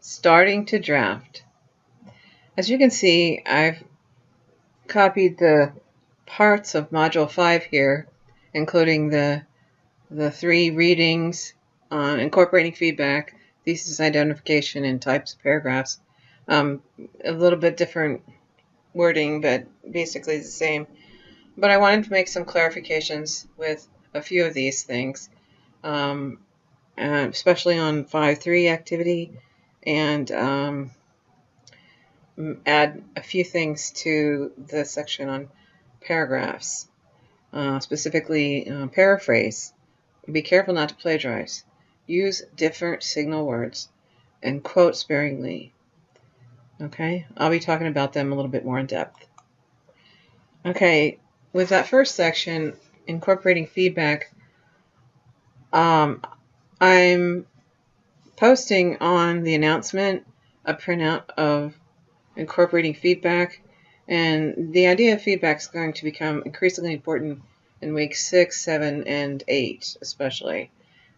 Starting to draft. As you can see, I've copied the parts of Module 5 here, including the 3 readings on incorporating feedback, thesis identification, and types of paragraphs. A little bit different wording, but basically the same. But I wanted to make some clarifications with a few of these things, especially on 5.3 activity, and add a few things to the section on paragraphs, specifically paraphrase. Be careful not to plagiarize. Use different signal words and quote sparingly. Okay, I'll be talking about them a little bit more in depth. Okay, with that first section, incorporating feedback, I'm posting on the announcement a printout of incorporating feedback, and the idea of feedback is going to become increasingly important in weeks 6, 7, and 8 especially.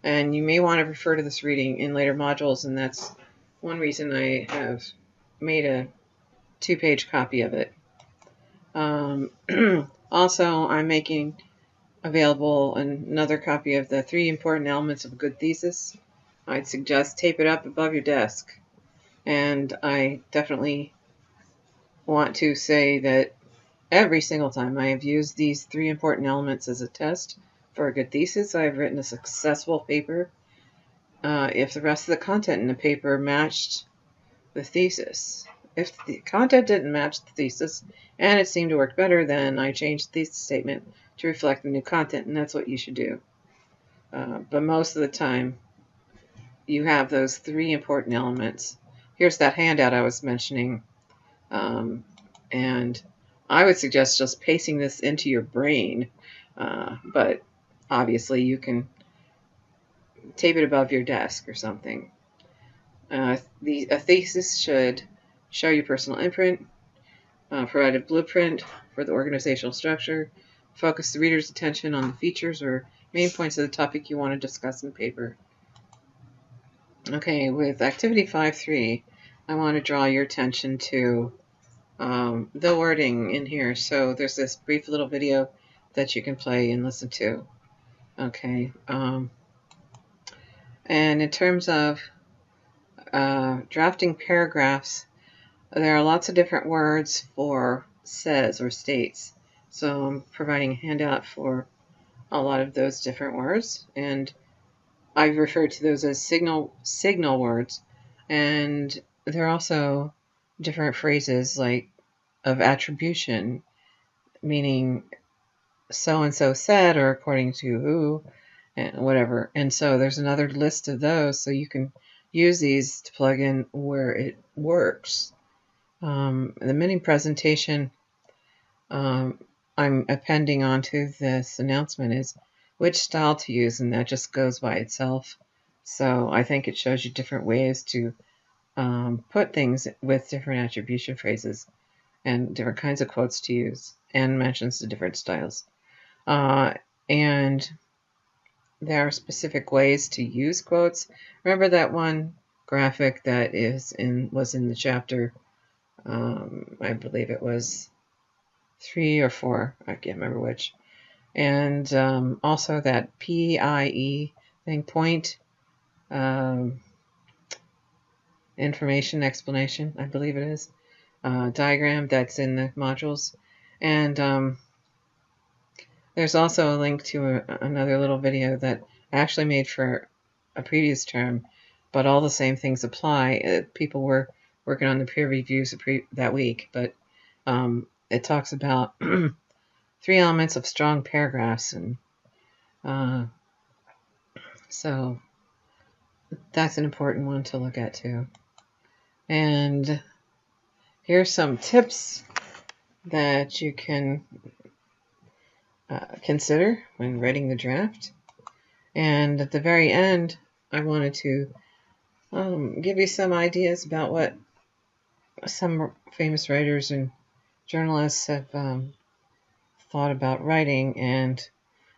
And you may want to refer to this reading in later modules, and that's one reason I have made a 2-page copy of it. Also, I'm making available another copy of the 3 important elements of a good thesis. I'd suggest tape it up above your desk. And I definitely want to say that every single time I have used these 3 important elements as a test for a good thesis, I have written a successful paper if the rest of the content in the paper matched the thesis. If the content didn't match the thesis and it seemed to work better, then I changed the thesis statement to reflect the new content, and that's what you should do. But most of the time, you have those 3 important elements. Here's that handout I was mentioning, and I would suggest just pasting this into your brain, but obviously you can tape it above your desk or something. A thesis should show your personal imprint, provide a blueprint for the organizational structure, focus the reader's attention on the features or main points of the topic you want to discuss in the paper. Okay, with Activity 5.3, I want to draw your attention to the wording in here. So there's this brief little video that you can play and listen to. Okay, and in terms of drafting paragraphs, there are lots of different words for says or states. So I'm providing a handout for a lot of those different words, and I refer to those as signal words. And there are also different phrases like of attribution, meaning so-and-so said or according to who, and whatever. And so there's another list of those, so you can use these to plug in where it works. The mini presentation I'm appending onto this announcement is which style to use, and that just goes by itself. So I think it shows you different ways to put things with different attribution phrases and different kinds of quotes to use, and mentions the different styles. And there are specific ways to use quotes. Remember that one graphic that was in the chapter, I believe it was 3 or 4, I can't remember which. And also that PIE thing, point information explanation, I believe it is, diagram that's in the modules. And there's also a link to another little video that I actually made for a previous term, but all the same things apply. People were working on the peer reviews that week, but it talks about 3 elements of strong paragraphs, and so that's an important one to look at too. And here's some tips that you can consider when writing the draft. And at the very end, I wanted to give you some ideas about what some famous writers and journalists have thought about writing, and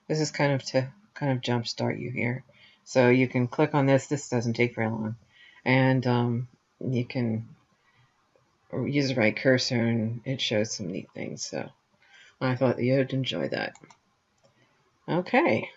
this is kind of to jumpstart you here. So you can click on this. This doesn't take very long. And you can use the right cursor and it shows some neat things. So I thought that you'd enjoy that. Okay.